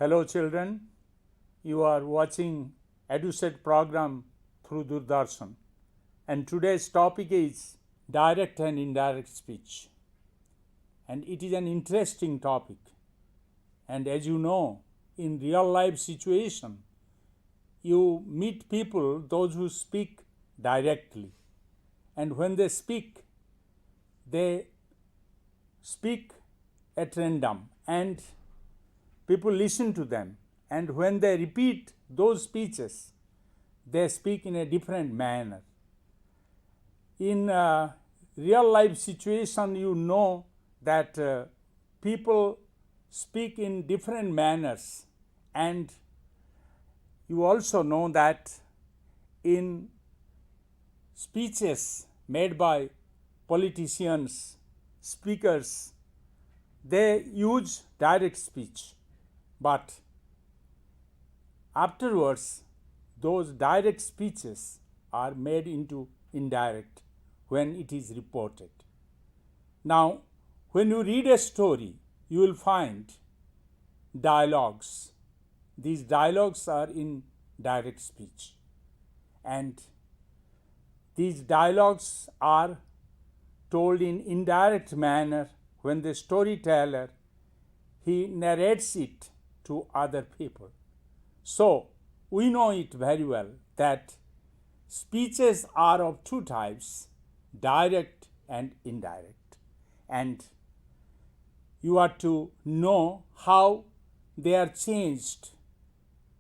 Hello children, you are watching EDUSAT program through Doordarshan, and today's topic is direct and indirect speech, and it is an interesting topic. And as you know, in real life situation, you meet people, those who speak directly, and when they speak at random, and people listen to them, and when they repeat those speeches, they speak in a different manner. In real life situation, you know that people speak in different manners, and you also know that in speeches made by politicians, speakers, they use direct speech, but afterwards those direct speeches are made into indirect when it is reported. Now, when you read a story, you will find dialogues. These dialogues are in direct speech, and these dialogues are told in indirect manner when the storyteller he narrates it to other people. So we know it very well that speeches are of two types, direct and indirect, and you are to know how they are changed,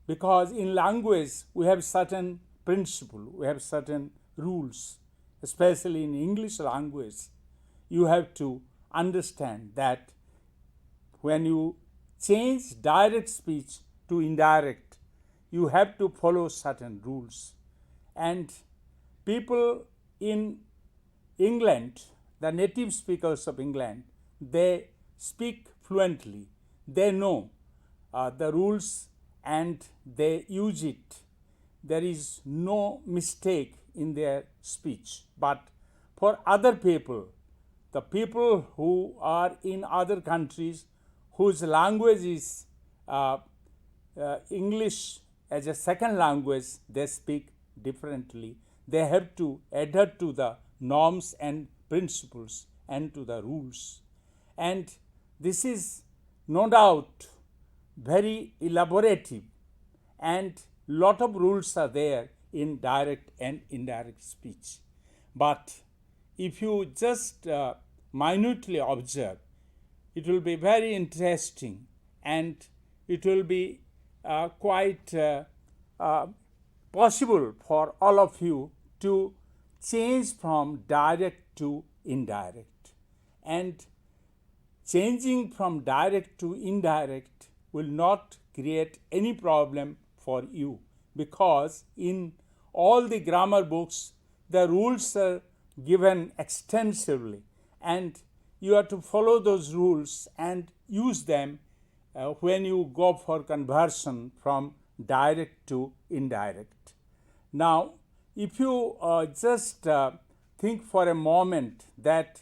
because in language we have certain principle, we have certain rules, especially in English language. You have to understand that when you change direct speech to indirect, you have to follow certain rules. And people in England, the native speakers of England, they speak fluently. They know the rules and they use it. There is no mistake in their speech. But for other people, the people who are in other countries whose language is English as a second language, they speak differently. They have to adhere to the norms and principles and to the rules. And this is no doubt very elaborative, and lot of rules are there in direct and indirect speech. But if you just minutely observe, it will be very interesting, and it will be quite possible for all of you to change from direct to indirect. And changing from direct to indirect will not create any problem for you, because in all the grammar books the rules are given extensively, and you have to follow those rules and use them when you go for conversion from direct to indirect. Now, if you just think for a moment that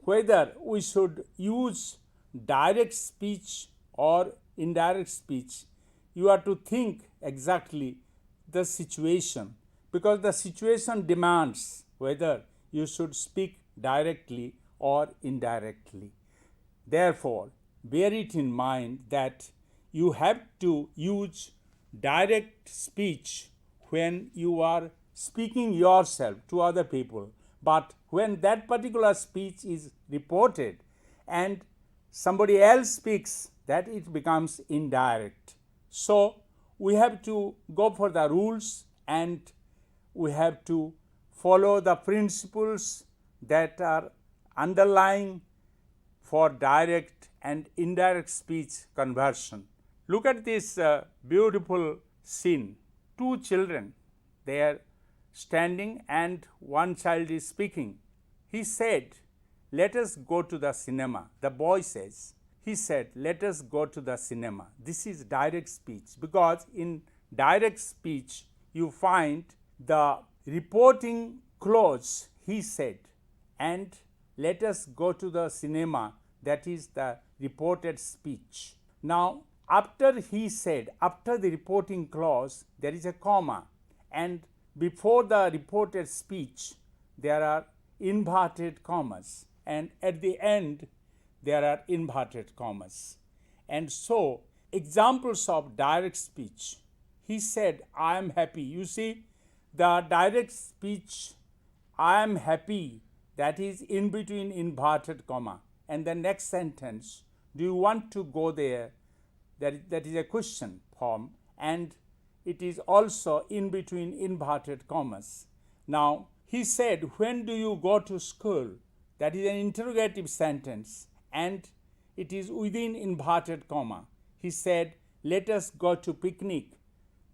whether we should use direct speech or indirect speech, you have to think exactly the situation, because the situation demands whether you should speak directly or indirectly. Therefore, bear it in mind that you have to use direct speech when you are speaking yourself to other people, but when that particular speech is reported and somebody else speaks, that it becomes indirect. So we have to go for the rules, and we have to follow the principles that are underlying for direct and indirect speech conversion. Look at this beautiful scene. Two children, they are standing and one child is speaking. He said, "Let us go to the cinema." The boy says, he said, "Let us go to the cinema." This is direct speech, because in direct speech you find the reporting clause, he said, and "let us go to the cinema," that is the reported speech. Now, after he said, after the reporting clause, there is a comma, and before the reported speech, there are inverted commas, and at the end, there are inverted commas. And so, examples of direct speech. He said, I am happy. You see, the direct speech, I am happy, that is in between inverted comma. And the next sentence, do you want to go there? That is a question form, and it is also in between inverted commas. Now, he said, when do you go to school? That is an interrogative sentence, and it is within inverted comma. He said, let us go to picnic.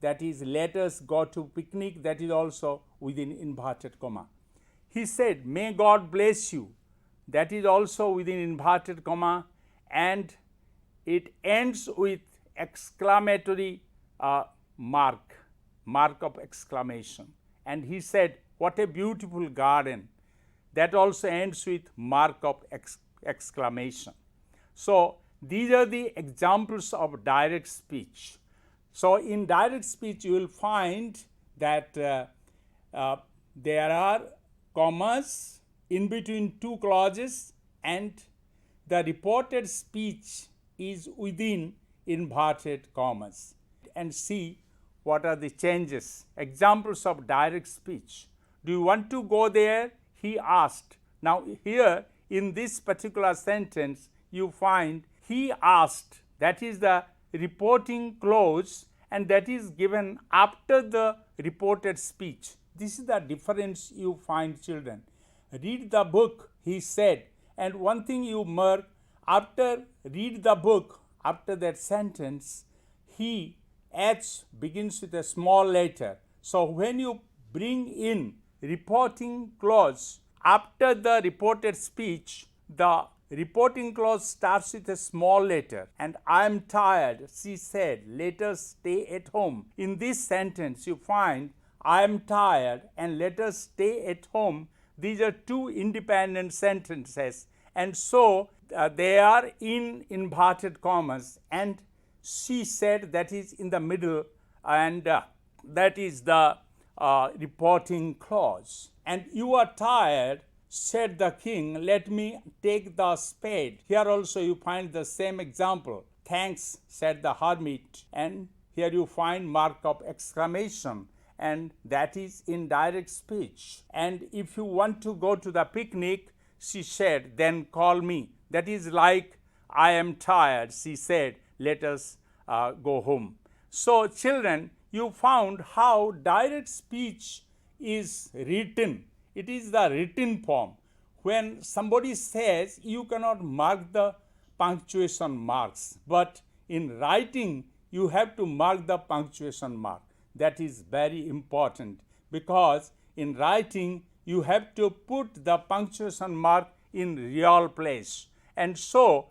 That is, let us go to picnic. That is also within inverted comma. He said, may God bless you. That is also within inverted comma, and it ends with exclamatory mark of exclamation. And he said, what a beautiful garden. That also ends with mark of exclamation. So, these are the examples of direct speech. So, in direct speech, you will find that there are commas in between two clauses, and the reported speech is within inverted commas. And see what are the changes. Examples of direct speech. Do you want to go there? He asked. Now, here in this particular sentence, you find he asked. That is the reporting clause, and that is given after the reported speech. This is the difference you find, children. Read the book, he said. And one thing you mark, after read the book, after that sentence, he, H begins with a small letter. So, when you bring in reporting clause after the reported speech, the reporting clause starts with a small letter. And I am tired, she said, let us stay at home. In this sentence, you find I am tired and let us stay at home. These are two independent sentences, and so they are in inverted commas, and she said, that is in the middle, and that is the reporting clause. And you are tired, said the king, let me take the spade. Here also you find the same example. Thanks, said the hermit, and here you find mark of exclamation, and that is in direct speech. And if you want to go to the picnic, she said, then call me. That is like, I am tired, she said, let us go home. So, children, you found how direct speech is written. It is the written form. When somebody says, you cannot mark the punctuation marks, but in writing, you have to mark the punctuation mark. That is very important, because in writing, you have to put the punctuation mark in real place. And so,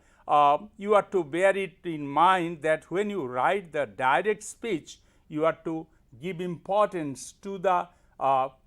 you are to bear it in mind that when you write the direct speech, you are to give importance to the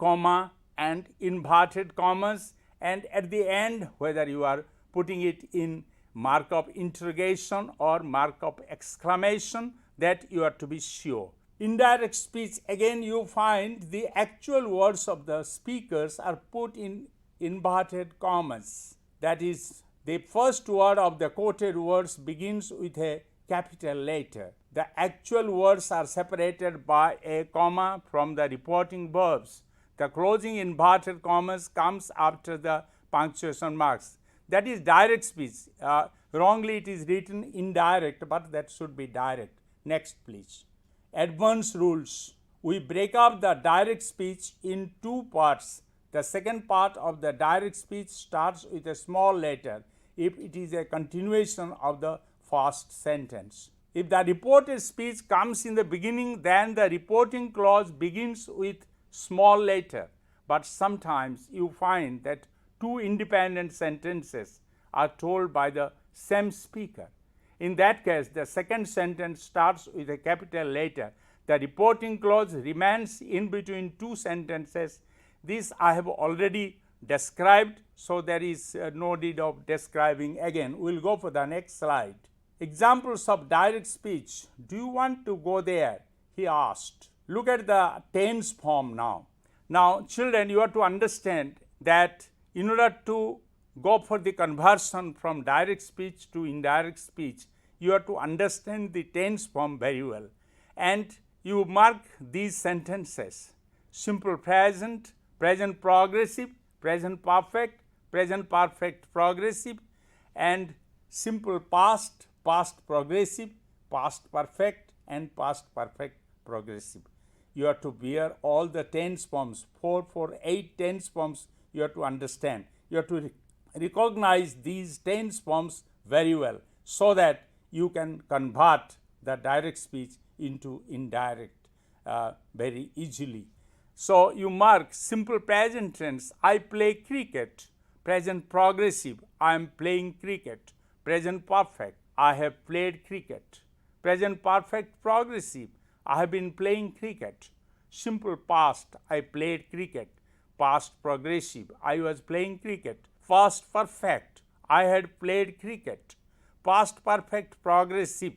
comma and inverted commas, and at the end, whether you are putting it in mark of interrogation or mark of exclamation, that you are to be sure. Indirect speech, again you find the actual words of the speakers are put in inverted commas. That is, the first word of the quoted words begins with a capital letter. The actual words are separated by a comma from the reporting verbs. The closing inverted commas comes after the punctuation marks. That is direct speech. Wrongly it is written indirect, but that should be direct. Next, please. Advance rules. We break up the direct speech in two parts. The second part of the direct speech starts with a small letter if it is a continuation of the first sentence. If the reported speech comes in the beginning, then the reporting clause begins with small letter. But sometimes you find that two independent sentences are told by the same speaker. In that case, the second sentence starts with a capital letter. The reporting clause remains in between two sentences. This I have already described, so there is no need of describing again. We will go for the next slide. examples of direct speech. Do you want to go there? He asked. Look at the tense form now. Now, children, you have to understand that in order to go for the conversion from direct speech to indirect speech, you have to understand the tense form very well. And you mark these sentences: simple present, present progressive, present perfect progressive, and simple past, past progressive, past perfect, and past perfect progressive. You have to bear all the tense forms, 8 tense forms you have to understand. You have to recognize these tense forms very well so that you can convert the direct speech into indirect very easily. So, you mark simple present tense, I play cricket. Present progressive, I am playing cricket. Present perfect, I have played cricket. Present perfect progressive, I have been playing cricket. Simple past, I played cricket. Past progressive, I was playing cricket. Past perfect, I had played cricket. Past perfect progressive,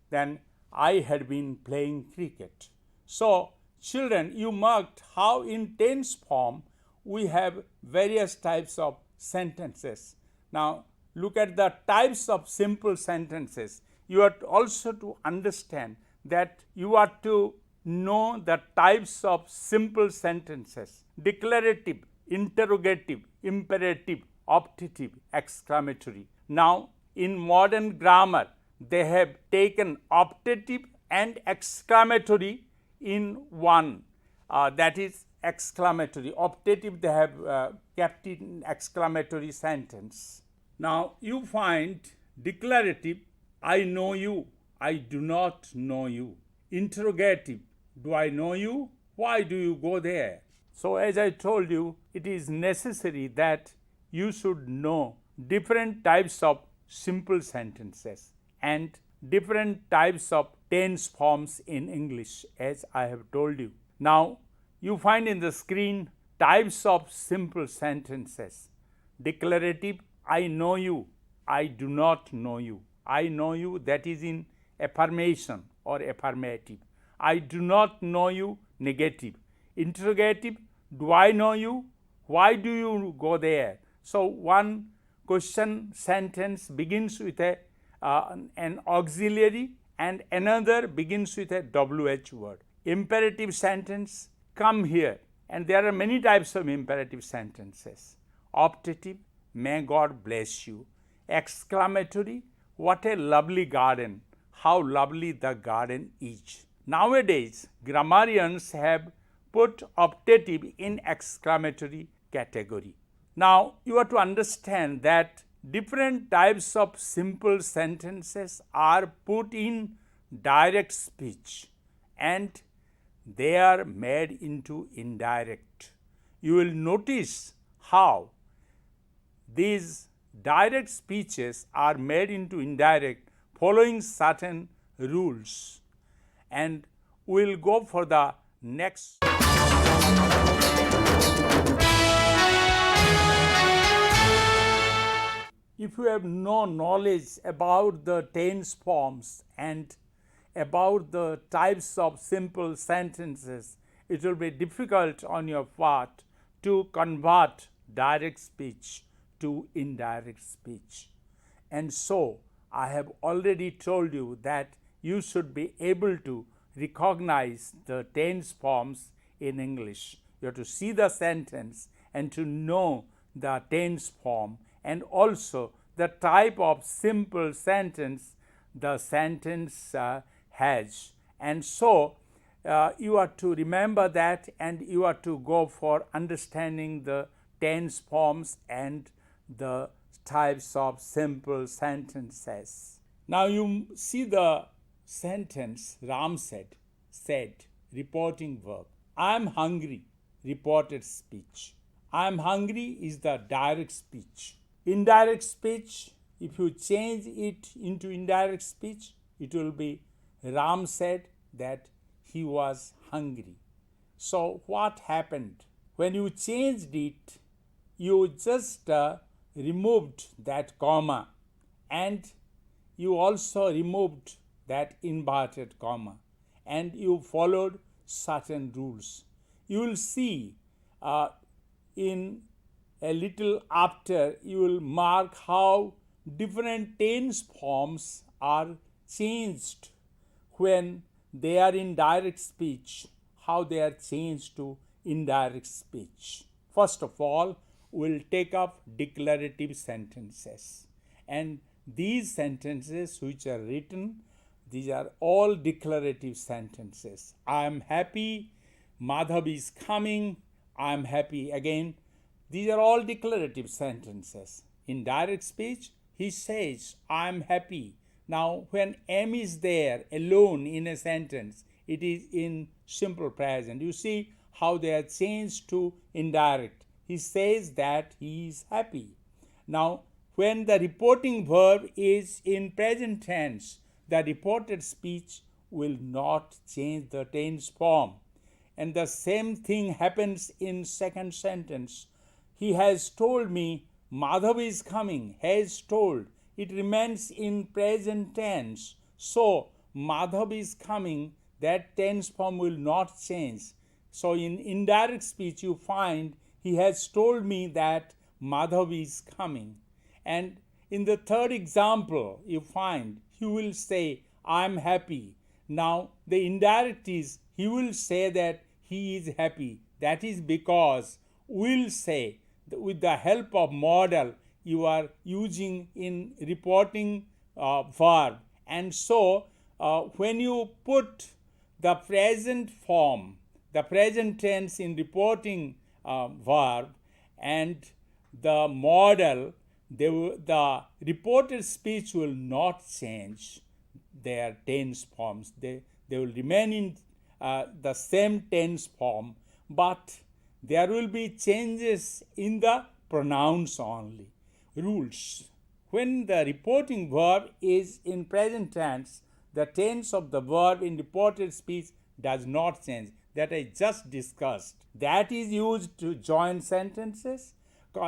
then I had been playing cricket. So, children, you marked how in tense form we have various types of sentences. Now, look at the types of simple sentences. You are also to understand that you are to know the types of simple sentences: declarative, interrogative, imperative, optative, exclamatory. Now, in modern grammar, they have taken optative and exclamatory in one, that is exclamatory. Optative, they have kept it in exclamatory sentence. Now, you find declarative, I know you, I do not know you. Interrogative, do I know you? Why do you go there? So, as I told you, it is necessary that you should know different types of simple sentences and different types of tense forms in English, as I have told you. Now, you find in the screen types of simple sentences: declarative, I know you, I do not know you. I know you, that is in affirmation or affirmative. I do not know you, negative. Interrogative, do I know you? Why do you go there? So, one question sentence begins with an auxiliary and another begins with a WH word. Imperative sentence, come here, and there are many types of imperative sentences. Optative, may God bless you. Exclamatory, what a lovely garden, how lovely the garden is. Nowadays, grammarians have put optative in exclamatory category. Now, you have to understand that different types of simple sentences are put in direct speech and they are made into indirect. You will notice how these direct speeches are made into indirect following certain rules, and we will go for the next. If you have no knowledge about the tense forms and about the types of simple sentences, it will be difficult on your part to convert direct speech to indirect speech. And so, I have already told you that you should be able to recognize the tense forms in English. You have to see the sentence and to know the tense form and also the type of simple sentence the sentence has. And so, you are to remember that, and you are to go for understanding the tense forms and the types of simple sentences. Now, you see the sentence Ram said, reporting verb. I am hungry, reported speech. I am hungry is the direct speech. Indirect speech, if you change it into indirect speech, it will be Ram said that he was hungry. So, what happened? When you changed it, you just removed that comma and you also removed that inverted comma and you followed certain rules. You will see in a little after, you will mark how different tense forms are changed when they are in direct speech, how they are changed to indirect speech. First of all, we'll take up declarative sentences. And these sentences which are written, these are all declarative sentences. I am happy, Madhav is coming, I am happy again. These are all declarative sentences. In direct speech, he says, I am happy. Now, when am is there alone in a sentence, it is in simple present. You see how they are changed to indirect. He says that he is happy. Now, when the reporting verb is in present tense, the reported speech will not change the tense form. And the same thing happens in second sentence. He has told me Madhav is coming, has told. It remains in present tense. So, Madhav is coming, that tense form will not change. So, in indirect speech, you find he has told me that Madhav is coming. And in the third example, you find he will say, I am happy. Now, the indirect is he will say that he is happy. That is because will say, with the help of modal, you are using in reporting verb. And so, when you put the present form, the present tense in reporting verb and the modal, the reported speech will not change their tense forms. They will remain in the same tense form, but there will be changes in the pronouns only. Rules. When the reporting verb is in present tense, the tense of the verb in reported speech does not change. That I just discussed. That is used to join sentences.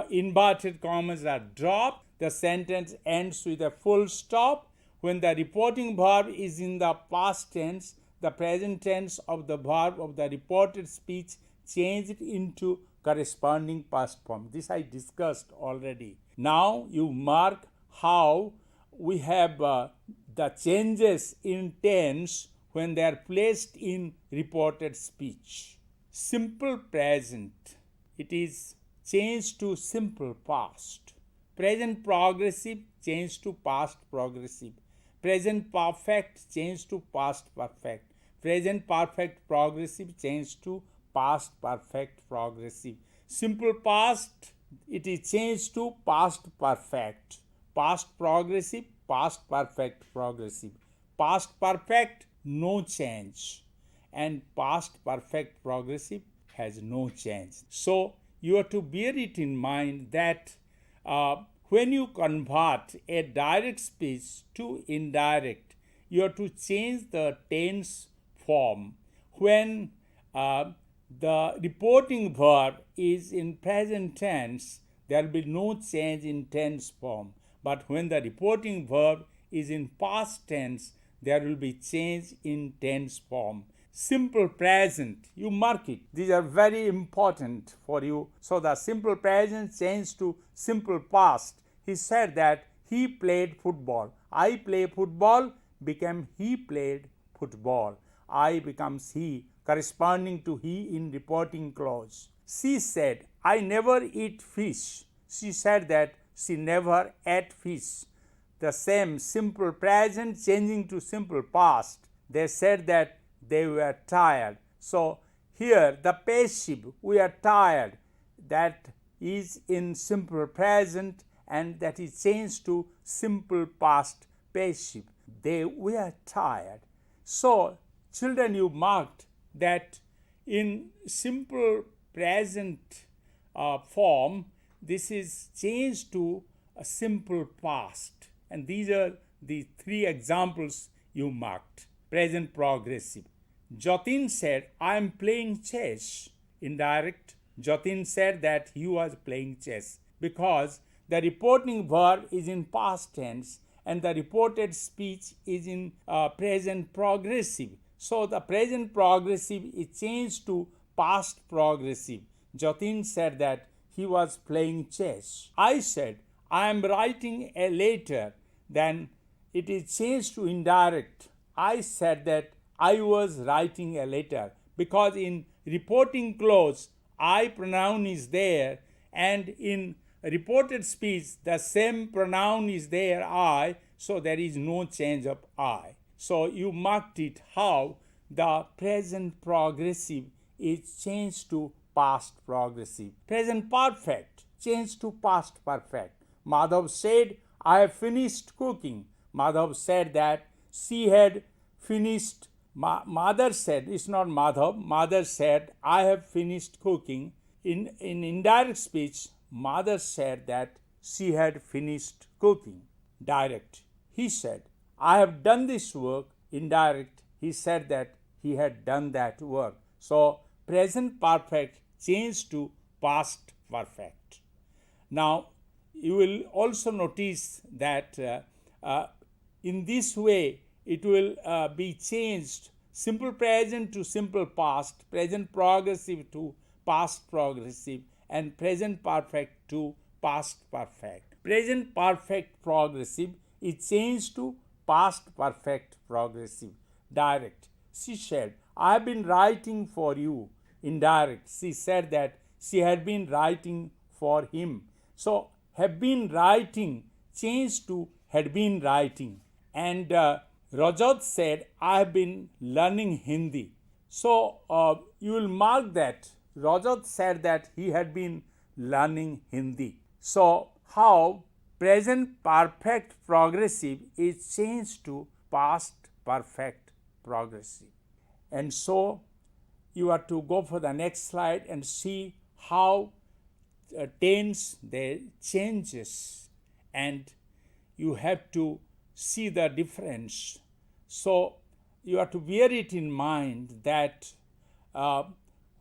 Inverted commas are dropped. The sentence ends with a full stop. When the reporting verb is in the past tense, the present tense of the verb of the reported speech changed into corresponding past form. This I discussed already. Now you mark how we have the changes in tense when they are placed in reported speech. Simple present, it is changed to simple past. Present progressive changed to past progressive. Present perfect changed to past perfect. Present perfect progressive changed to past perfect progressive. Simple past, it is changed to past perfect. Past progressive, past perfect progressive. Past perfect, no change. And past perfect progressive has no change. So, you have to bear it in mind that when you convert a direct speech to indirect, you have to change the tense form. When the reporting verb is in present tense, there will be no change in tense form. But when the reporting verb is in past tense, there will be change in tense form. Simple present, you mark it. These are very important for you. So the simple present changed to simple past. He said that he played football. I play football became he played football. I becomes he, corresponding to he in reporting clause. She said, I never eat fish. She said that she never ate fish. The same simple present changing to simple past. They said that they were tired. So here the passive, we are tired, that is in simple present and that is changed to simple past passive. They were tired. So children, you marked that in simple present form, this is changed to a simple past. And these are the three examples you marked. Present progressive. Jatin said, I am playing chess. Indirect, Jatin said that he was playing chess because the reporting verb is in past tense and the reported speech is in present progressive. So the present progressive is changed to past progressive. Jatin said that he was playing chess. I said, I am writing a letter. Then it is changed to indirect. I said that I was writing a letter, because in reporting clause, I pronoun is there, and in reported speech, the same pronoun is there, I, so there is no change of I. So you marked it how the present progressive is changed to past progressive. Present perfect changed to past perfect. Madhav said, I have finished cooking. Madhav said that she had finished. Mother said, it's not Madhav, mother said, I have finished cooking. In indirect speech, mother said that she had finished cooking. Direct, he said, I have done this work. Indirect, he said that he had done that work. So present perfect changed to past perfect. Now you will also notice that in this way it will be changed, simple present to simple past, present progressive to past progressive, and present perfect to past perfect. Present perfect progressive is changed to past perfect progressive. Direct, she said, I have been writing for you. Indirect, she said that she had been writing for him. So have been writing changed to had been writing. And Rajat said, I have been learning Hindi. So you will mark that Rajat said that he had been learning Hindi. So how present perfect progressive is changed to past perfect progressive. And so you are to go for the next slide and see how tense there changes, and you have to see the difference. So you have to bear it in mind that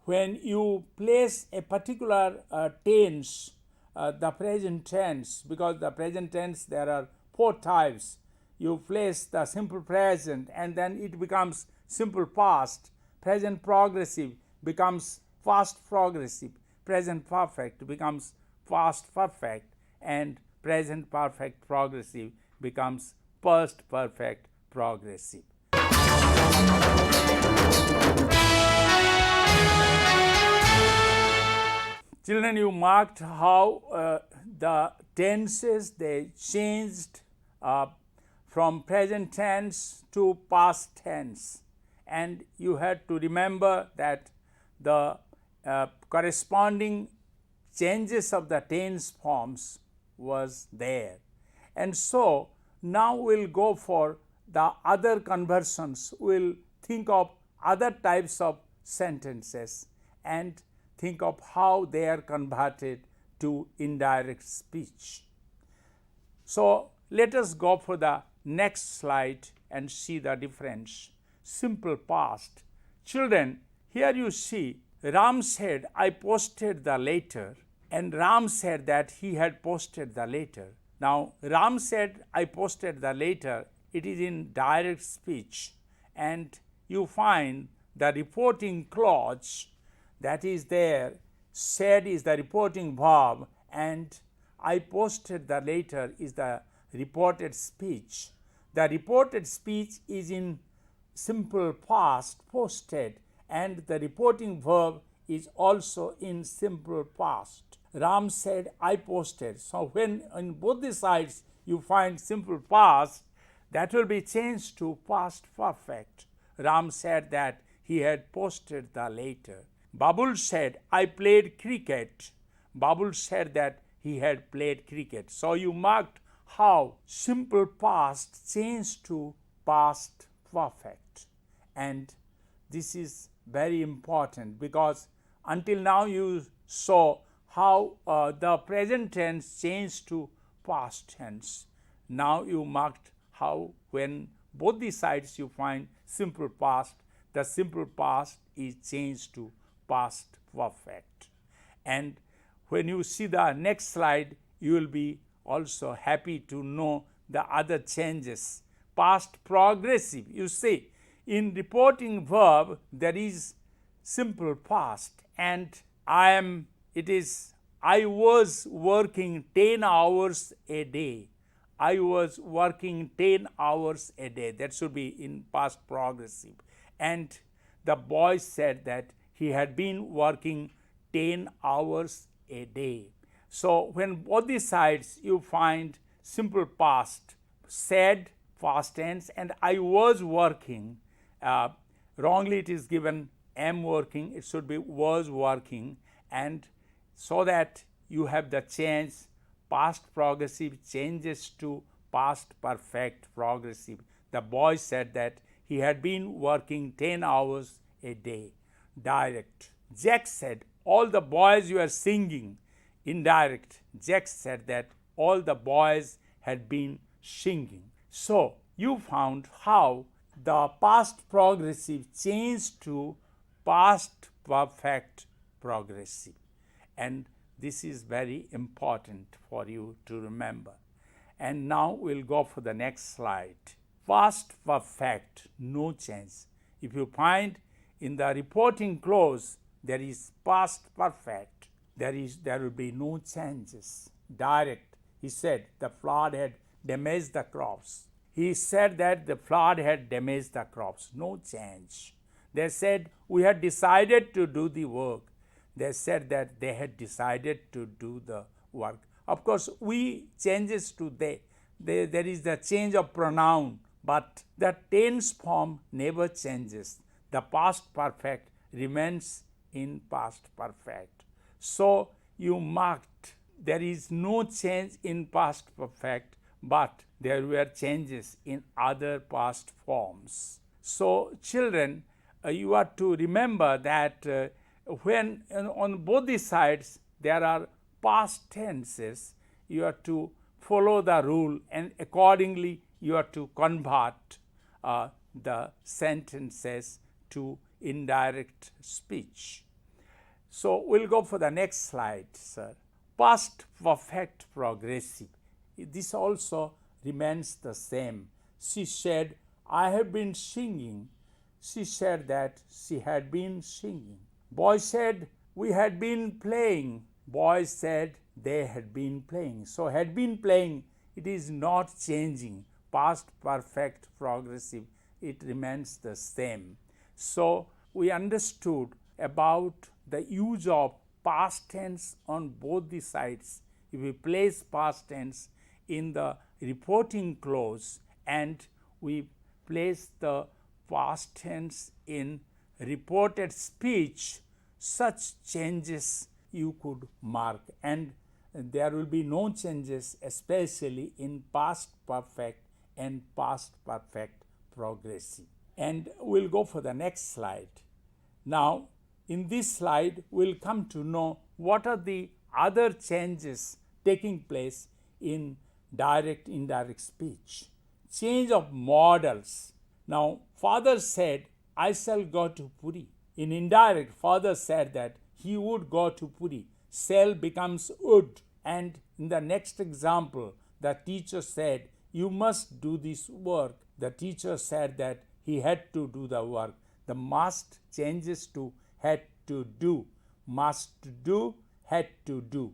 when you place a particular tense, the present tense, because the present tense there are 4 types, you place the simple present and then it becomes simple past, present progressive becomes past progressive, present perfect becomes past perfect, and present perfect progressive becomes past perfect progressive. Children, you marked how the tenses they changed from present tense to past tense, and you had to remember that the corresponding changes of the tense forms was there. And so now we'll go for the other conversions. We'll think of other types of sentences and think of how they are converted to indirect speech. So let us go for the next slide and see the difference. Simple past. Children, here you see Ram said, I posted the letter, and Ram said that he had posted the letter. Now Ram said, I posted the letter. It is in direct speech, and you find the reporting clause that is there. Said is the reporting verb, and I posted the letter is the reported speech. The reported speech is in simple past, posted, and the reporting verb is also in simple past. Ram said, I posted. So when on both the sides you find simple past, that will be changed to past perfect. Ram said that he had posted the letter. Babul said, I played cricket. Babul said that he had played cricket. So you marked how simple past changed to past perfect. And this is very important because until now you saw how the present tense changed to past tense. Now you marked how when both the sides you find simple past, the simple past is changed to past perfect. And when you see the next slide, you will be also happy to know the other changes. Past progressive, you see, in reporting verb there is simple past, and I was working 10 hours a day. I was working 10 hours a day. That should be in past progressive. And the boy said that he had been working 10 hours a day. So when both the sides you find simple past, said past tense, and I was working. Wrongly it is given am working, it should be was working, and so that you have the change. Past progressive changes to past perfect progressive. The boy said that he had been working 10 hours a day. Direct. Jack said, all the boys were singing. Indirect. Jack said that all the boys had been singing. So you found how the past progressive changed to past perfect progressive, and this is very important for you to remember. And now we'll go for the next slide. Past perfect, no change. If you find in the reporting clause there is past perfect, there will be no changes. Direct. He said the flood had damaged the crops. He said that the flood had damaged the crops. No change. They said we had decided to do the work. They said that they had decided to do the work. Of course, we changes to they. There is the change of pronoun, but the tense form never changes. The past perfect remains in past perfect. So you marked there is no change in past perfect, but there were changes in other past forms. So children, you are to remember that when on both the sides there are past tenses, you are to follow the rule, and accordingly you are to convert the sentences to indirect speech. So we'll go for the next slide, sir. Past perfect progressive. This also remains the same. She said, I have been singing. She said that she had been singing. Boy said, we had been playing. Boys said they had been playing. So had been playing, it is not changing. Past perfect progressive, it remains the same. So we understood about the use of past tense on both the sides. If we place past tense in the reporting clause and we place the past tense in reported speech, such changes you could mark, and there will be no changes, especially in past perfect and past perfect progressive. And we'll go for the next slide. Now, in this slide, we'll come to know what are the other changes taking place in direct, indirect speech. Change of modals. Now, father said, I shall go to Puri. In indirect, father said that he would go to Puri. Shall becomes would. And in the next example, the teacher said, you must do this work. The teacher said that he had to do the work. The must changes to had to do. Must do, had to do.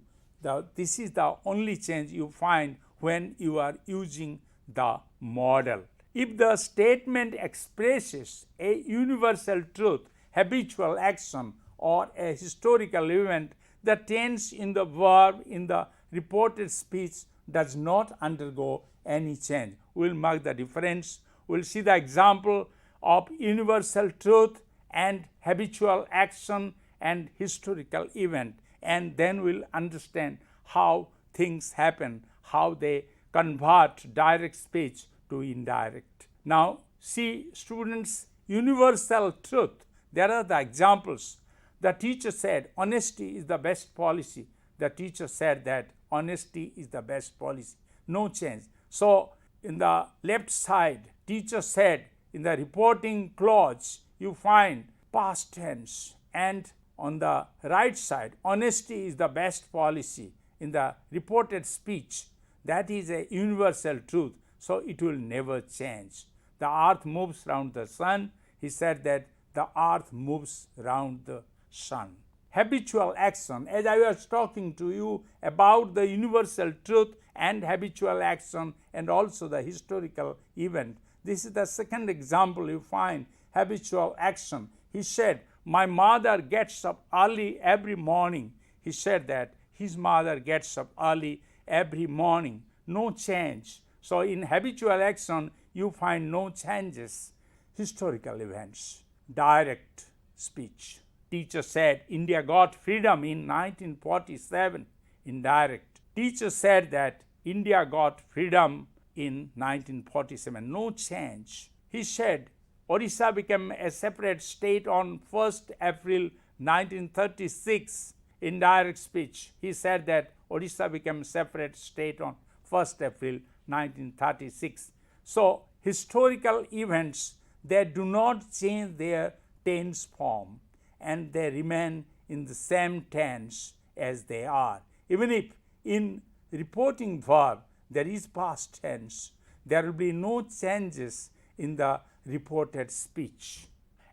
This is the only change you find when you are using the modal. If the statement expresses a universal truth, habitual action, or a historical event, the tense in the verb in the reported speech does not undergo any change. We will mark the difference. We will see the example of universal truth and habitual action and historical event, and then we will understand how things happen, how they convert direct speech to indirect. Now, see students, universal truth. There are the examples. The teacher said, honesty is the best policy. The teacher said that honesty is the best policy. No change. So, in the left side, teacher said, in the reporting clause, you find past tense, and on the right side, honesty is the best policy. In the reported speech, that is a universal truth. so it will never change. The earth moves around the sun. He said that the earth moves around the sun. Habitual action, as I was talking to you about the universal truth and habitual action and also the historical event. This is the second example you find, habitual action. He said, my mother gets up early every morning. He said that his mother gets up early every morning. No change. So in habitual action, you find no changes. Historical events. Direct speech. Teacher said India got freedom in 1947. Indirect. Teacher said that India got freedom in 1947. No change. He said Odisha became a separate state on 1st April 1936. Indirect speech. He said that Odisha became a separate state on 1st April 1936. So historical events, they do not change their tense form and they remain in the same tense as they are. Even if in reporting verb there is past tense, there will be no changes in the reported speech.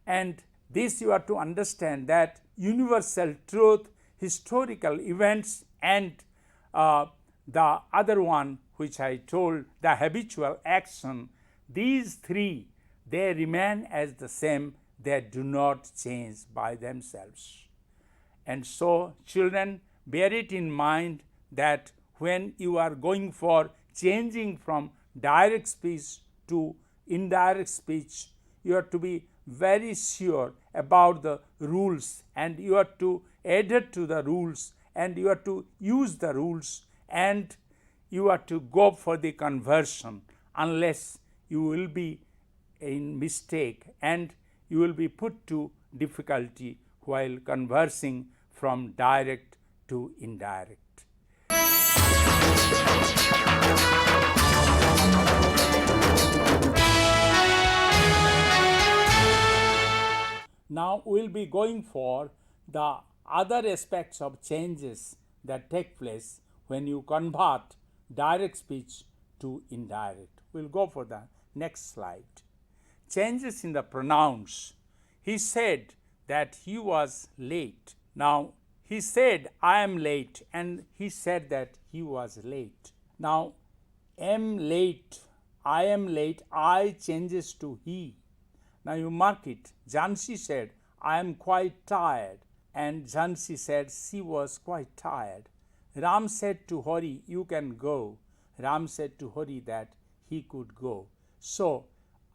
And this you have to understand that universal truth, historical events, and the other one which I told, the habitual action, these three, they remain as the same. They do not change by themselves. And so, children, bear it in mind that when you are going for changing from direct speech to indirect speech, you have to be very sure about the rules and you have to adhere to the rules and you have to use the rules and you have to go for the conversion, unless you will be in mistake and you will be put to difficulty while conversing from direct to indirect. Now we will be going for the other aspects of changes that take place when you convert direct speech to indirect. We will go for the next slide. Changes in the pronouns. He said that he was late. Now he said I am late and he said that he was late. Now am late, I am late, I changes to he. Now you mark it. Jansi said I am quite tired and Jansi said she was quite tired. Ram said to Hari, you can go. Ram said to Hari that he could go. So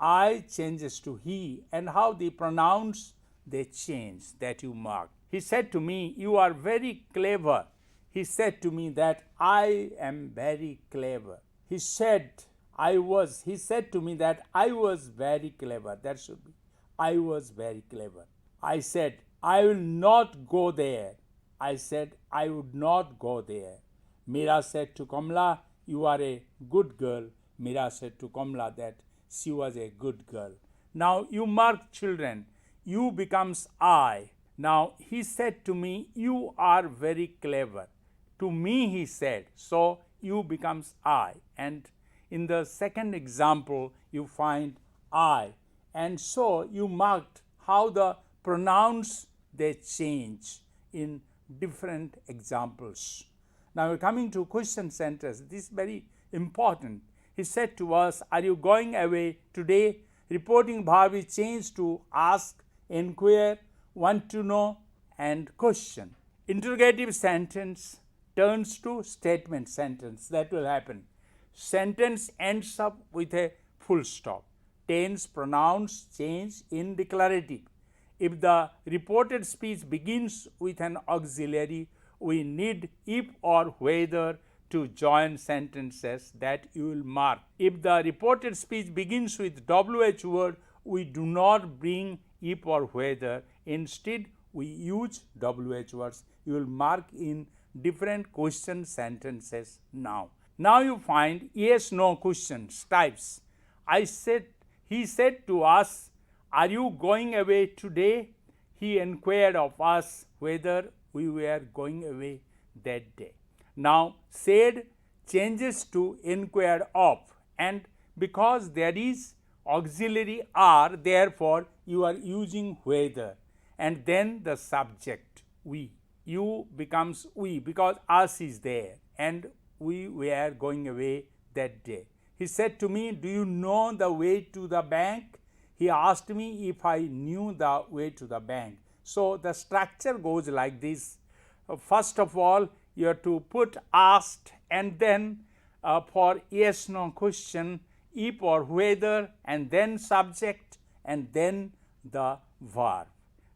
I changes to he, and how the pronouns they change, that you mark. He said to me, you are very clever. He said to me that I am very clever. He said to me that I was very clever. That should be I was very clever. I said I will not go there. I said I would not go there. Meera said to Kamla, you are a good girl. Meera said to Kamla that she was a good girl. Now you mark, children, you becomes I. Now he said to me, you are very clever. To me he said, so you becomes I. And in the second example you find I. And so you marked how the pronouns they change in different examples. Now we are coming to question sentence. This is very important. He said to us, are you going away today? Reporting verb is changed to ask, inquire, want to know, and question. Interrogative sentence turns to statement sentence. That will happen. Sentence ends up with a full stop. Tense, pronouns change in declarative. If the reported speech begins with an auxiliary, we need if or whether to join sentences that you will mark. If the reported speech begins with WH word, we do not bring if or whether. Instead, we use WH words. You will mark in different question sentences now. Now you find yes, no questions types. He said to us, are you going away today? He inquired of us whether we were going away that day. Now said changes to inquired of, and because there is auxiliary are, therefore you are using whether, and then the subject we. You becomes we because us is there and we were going away that day. He said to me, do you know the way to the bank? He asked me if I knew the way to the bank. So the structure goes like this. First of all, you have to put asked, and then for yes no question, if or whether, and then subject, and then the verb.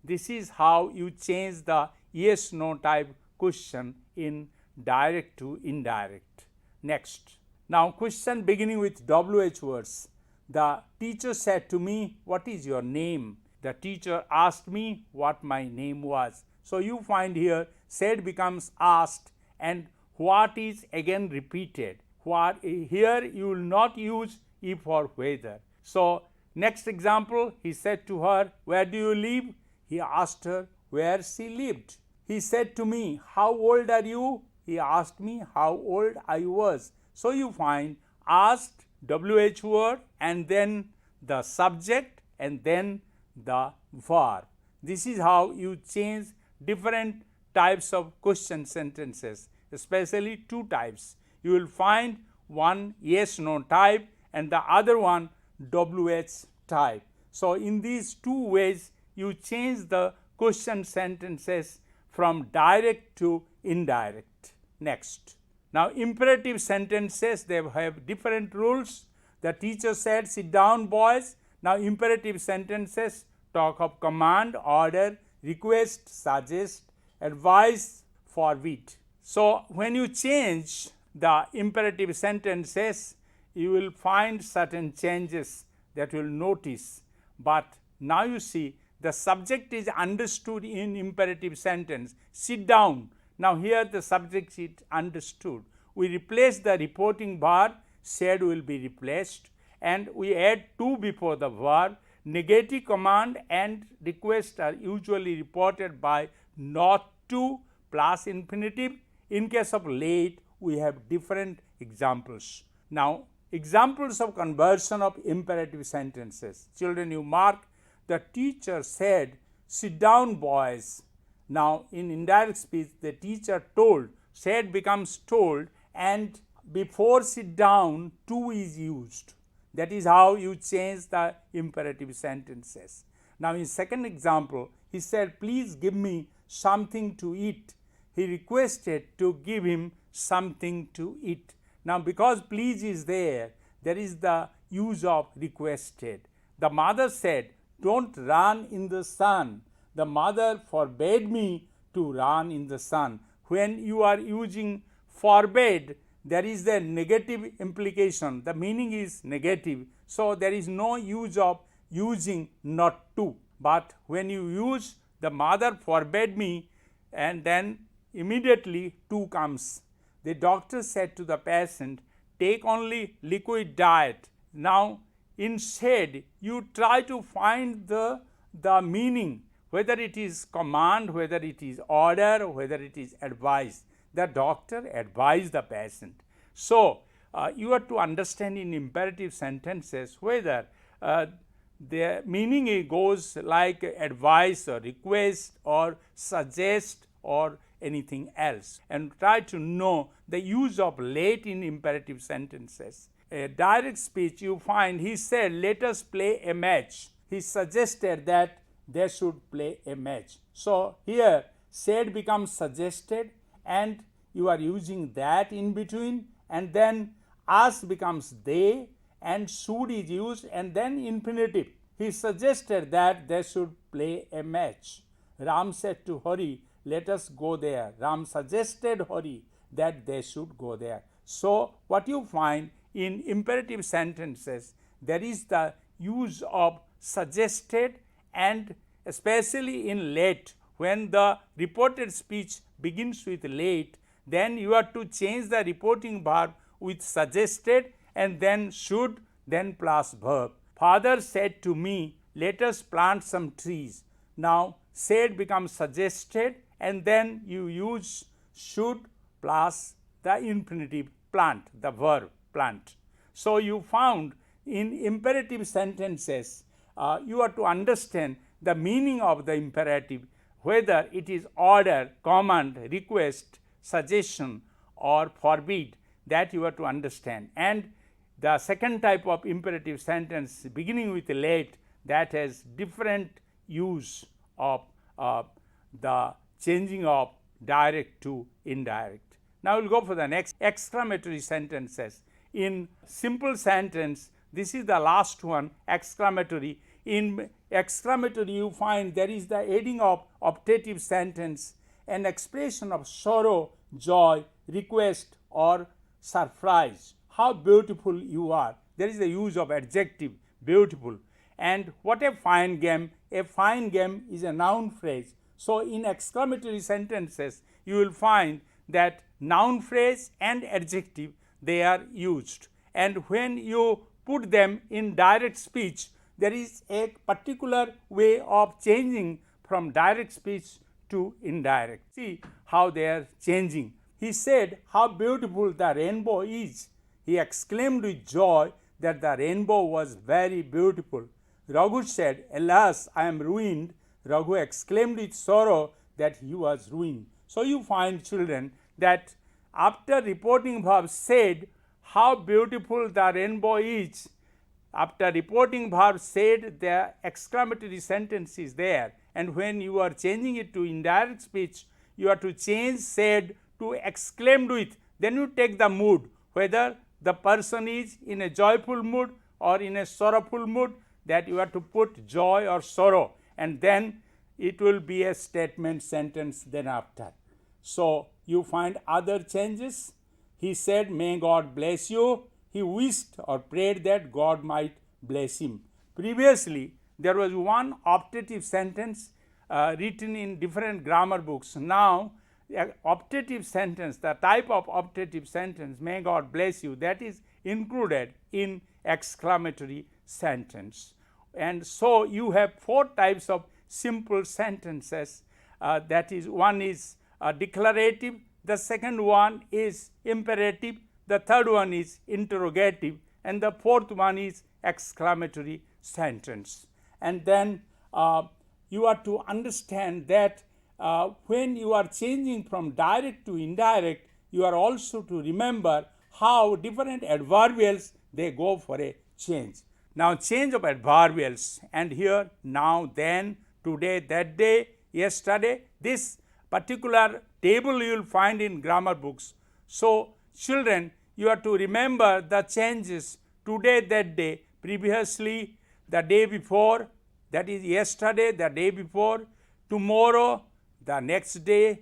This is how you change the yes no type question in direct to indirect. Next. Now question beginning with WH words. The teacher said to me, what is your name? The teacher asked me what my name was. So you find here said becomes asked and what is again repeated. What here you will not use if or whether. So next example, he said to her, where do you live? He asked her where she lived. He said to me, how old are you? He asked me how old I was. So you find asked, WH word, and then the subject, and then the verb. This is how you change different types of question sentences, especially two types. You will find one yes no type and the other one WH type. So in these two ways you change the question sentences from direct to indirect. Next. Now imperative sentences, they have different rules. The teacher said, sit down boys. Now imperative sentences talk of command, order, request, suggest, advise, forbid. So when you change the imperative sentences, you will find certain changes that you will notice. But now you see the subject is understood in imperative sentence, sit down. Now here the subject is understood. We replace the reporting verb, said will be replaced, and we add to before the verb. Negative command and request are usually reported by not to plus infinitive. In case of late, we have different examples. Now examples of conversion of imperative sentences. Children, you mark, the teacher said, sit down boys. Now in indirect speech, the teacher told, said becomes told, and before sit down, to is used. That is how you change the imperative sentences. Now in second example, he said, please give me something to eat. He requested to give him something to eat. Now because please is there is the use of requested. The mother said, don't run in the sun. The mother forbade me to run in the sun. When you are using forbade, there is the negative implication. The meaning is negative. So there is no use of using not to. But when you use the mother forbade me, and then immediately to comes. The doctor said to the patient, take only liquid diet. Now instead you try to find the meaning, whether it is command, whether it is order, whether it is advice. The doctor advised the patient. So you have to understand in imperative sentences whether the meaning goes like advice or request or suggest or anything else, and try to know the use of late in imperative sentences. A direct speech, you find he said, let us play a match. He suggested that they should play a match. So here said becomes suggested and you are using that in between, and then us becomes they and should is used, and then infinitive. He suggested that they should play a match. Ram said to Hari, let us go there. Ram suggested Hari that they should go there. So what you find in imperative sentences, there is the use of suggested, and especially in late, when the reported speech begins with late, then you have to change the reporting verb with suggested and then should, then plus verb. Father said to me, let us plant some trees. Now said becomes suggested and then you use should plus the infinitive plant, the verb plant. So you found in imperative sentences, you are to understand the meaning of the imperative, whether it is order, command, request, suggestion or forbid, that you are to understand. And the second type of imperative sentence beginning with let, that has different use of the changing of direct to indirect. Now, we will go for the next exclamatory sentences. In simple sentence, this is the last one, exclamatory. In exclamatory, you find there is the adding of optative sentence, an expression of sorrow, joy, request or surprise. How beautiful you are. There is the use of adjective, beautiful. And what a fine game. A fine game is a noun phrase. So, in exclamatory sentences, you will find that noun phrase and adjective, they are used. And when you put them in direct speech, there is a particular way of changing from direct speech to indirect. See how they are changing. He said, how beautiful the rainbow is. He exclaimed with joy that the rainbow was very beautiful. Raghu said, alas, I am ruined. Raghu exclaimed with sorrow that he was ruined. So, you find, children, that after reporting verb said, how beautiful the rainbow is, after reporting verb said, the exclamatory sentence is there, and when you are changing it to indirect speech, you are to change said to exclaimed with. Then you take the mood, whether the person is in a joyful mood or in a sorrowful mood, that you have to put joy or sorrow, and then it will be a statement sentence then after. So, you find other changes. He said, may God bless you. He wished or prayed that God might bless him. Previously, there was one optative sentence written in different grammar books. Now, optative sentence, the type of optative sentence, may God bless you, that is included in exclamatory sentence. And so, you have four types of simple sentences, that is, one is declarative, the second one is imperative, the third one is interrogative, and the fourth one is exclamatory sentence. And then you are to understand that when you are changing from direct to indirect, you are also to remember how different adverbials, they go for a change. Now, change of adverbials, and here, now, then, today, that day, yesterday, this particular table you will find in grammar books. So, children, you are to remember the changes today, that day, previously, the day before, that is yesterday, the day before, tomorrow, the next day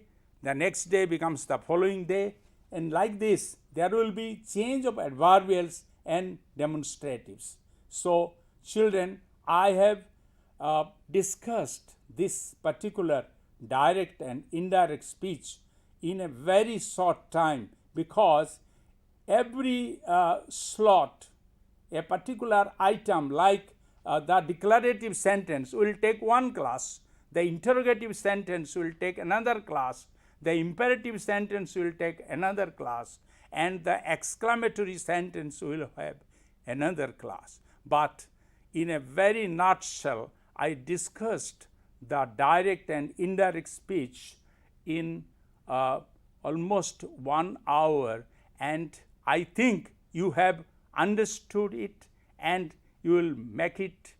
becomes the following day, and like this there will be change of adverbials and demonstratives. So, children, I have discussed this particular direct and indirect speech in a very short time, because every slot, a particular item like the declarative sentence will take one class, the interrogative sentence will take another class, the imperative sentence will take another class, and the exclamatory sentence will have another class. But in a very nutshell, I discussed the direct and indirect speech in almost 1 hour, and I think you have understood it, and you will make it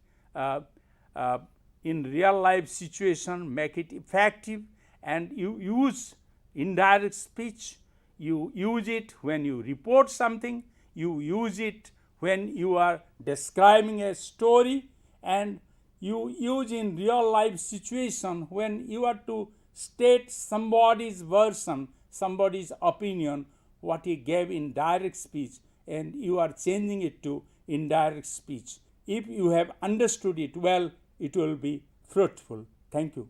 in real life situation, make it effective, and you use indirect speech. You use it when you report something, you use it when you are describing a story, and you use in real life situation when you are to state somebody's version, somebody's opinion, what he gave in direct speech, and you are changing it to indirect speech. If you have understood it well, it will be fruitful. Thank you.